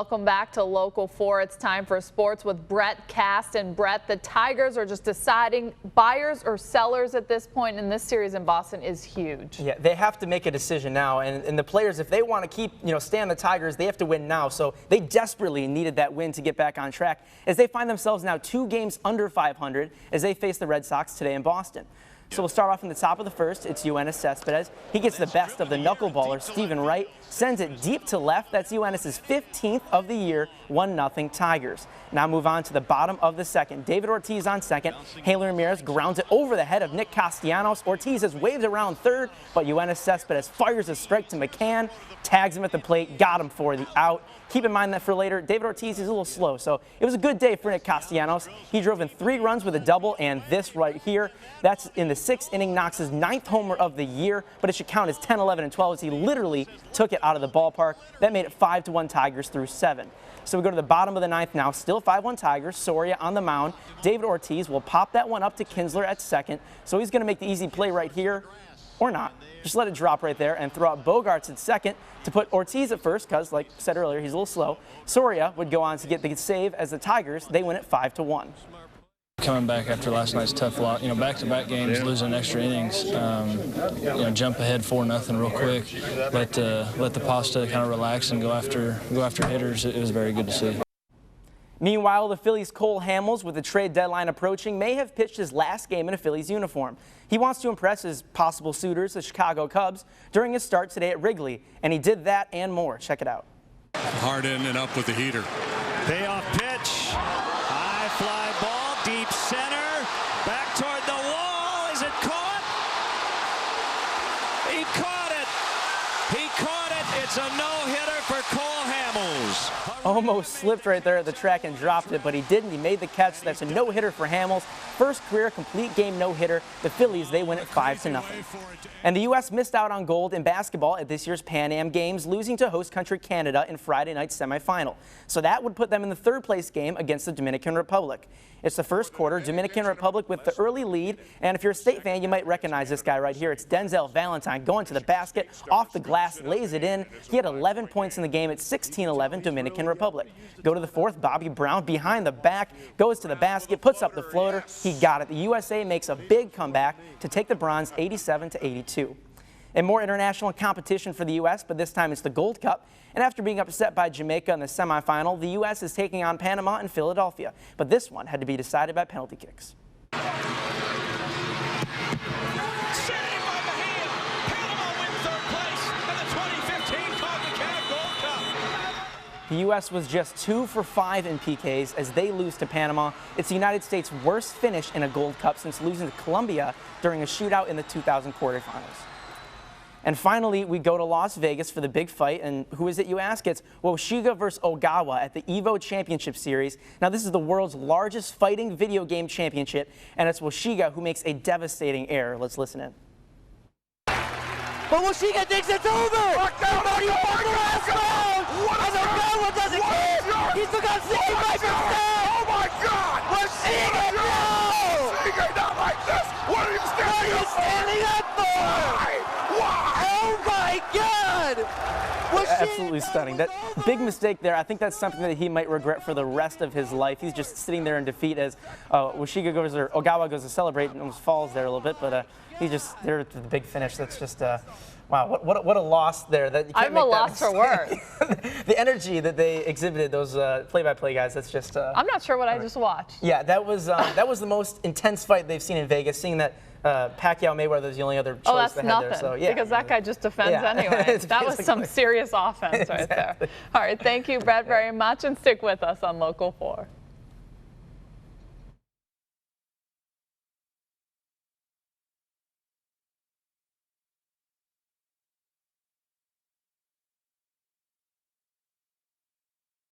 Welcome back to Local 4. It's time for sports with Brett Kast. And Brett, the Tigers are just deciding buyers or sellers at this point, and this series in Boston is huge. Yeah, they have to make a decision now, and the players, if they want to keep, stay on the Tigers, they have to win now. So they desperately needed that win to get back on track as they find themselves now 2 games under 500 as they face the Red Sox today in Boston. So we'll start off in the top of the first. It's Yoenis Cespedes. He gets the best of the knuckleballer, Stephen Wright, sends it deep to left. That's Yoenis' 15th of the year, 1-0 Tigers. Now move on to the bottom of the second. David Ortiz on second. Haley Ramirez grounds it over the head of Nick Castellanos. Ortiz has waved around third, but Yoenis Cespedes fires a strike to McCann, tags him at the plate, got him for the out. Keep in mind that for later, David Ortiz is a little slow, so it was a good day for Nick Castellanos. He drove in 3 runs with a double, and this right here, that's in the 6th inning, knocks his 9th homer of the year, but it should count as 10, 11, and 12 as he literally took it out of the ballpark. That made it 5-1 Tigers through 7. So we go to the bottom of the 9th now, still 5-1 Tigers. Soria on the mound. David Ortiz will pop that one up to Kinsler at second, so he's going to make the easy play right here. Or not. Just let it drop right there and throw out Bogarts at second to put Ortiz at first because, like I said earlier, he's a little slow. Soria would go on to get the save as the Tigers, they win it 5-1. Coming back after last night's tough loss, back-to-back games, losing extra innings, jump ahead 4-0 real quick, let the pasta kind of relax and go after hitters. It was very good to see. Meanwhile, the Phillies' Cole Hamels, with the trade deadline approaching, may have pitched his last game in a Phillies uniform. He wants to impress his possible suitors, the Chicago Cubs, during his start today at Wrigley, and he did that and more. Check it out. Hard in and up with the heater. Payoff pitch. High fly ball, deep center, back toward the wall. Is it caught? He caught it. He caught it. It's a no-hitter for Cole Hamels. Almost slipped right there at the track and dropped it, but he didn't. He made the catch. That's a no-hitter for Hamels. First career complete game no-hitter. The Phillies, they win it 5-0. And the U.S. missed out on gold in basketball at this year's Pan Am Games, losing to host country Canada in Friday night's semifinal. So that would put them in the 3rd place game against the Dominican Republic. It's the first quarter, Dominican Republic with the early lead, and if you're a State fan, you might recognize this guy right here. It's Denzel Valentine going to the basket, off the glass, lays it in. He had 11 points in the game at 16-11 Dominican Republic. Go to the 4th, Bobby Brown behind the back, goes to the basket, puts up the floater. He got it. The USA makes a big comeback to take the bronze 87-82. And more international competition for the U.S., but this time it's the Gold Cup. And after being upset by Jamaica in the semifinal, the U.S. is taking on Panama in Philadelphia. But this one had to be decided by penalty kicks. The U.S. was just 2 for 5 in PKs as they lose to Panama. It's the United States' worst finish in a Gold Cup since losing to Colombia during a shootout in the 2000 quarterfinals. And finally, we go to Las Vegas for the big fight. And who is it, you ask? It's Woshiga versus Ogawa at the EVO Championship Series. Now, this is the world's largest fighting video game championship, and it's Woshiga who makes a devastating error. Let's listen in. But Woshiga thinks it's over! Somebody won the last round! And Ogawa doesn't care! He still got 65%! Oh my God! Woshiga, no! Woshiga, not like this! What are you standing up for? Standing up for? Why? Oh my God! Absolutely stunning. That big mistake there, I think that's something that he might regret for the rest of his life. He's just sitting there in defeat as Woshiga goes, or Ogawa goes to celebrate and almost falls there a little bit, but he's just there to the big finish. That's just, wow, what a loss there. That you can't I'm a loss for words. The energy that they exhibited, those play-by-play guys, that's just... I'm not sure what I just watched. Yeah, that was the most intense fight they've seen in Vegas, seeing that Pacquiao Mayweather was the only other choice they had there. So, yeah. Because that guy just defends anyway. That was some serious offense right there. All right, thank you, Brett, very much, and stick with us on Local 4.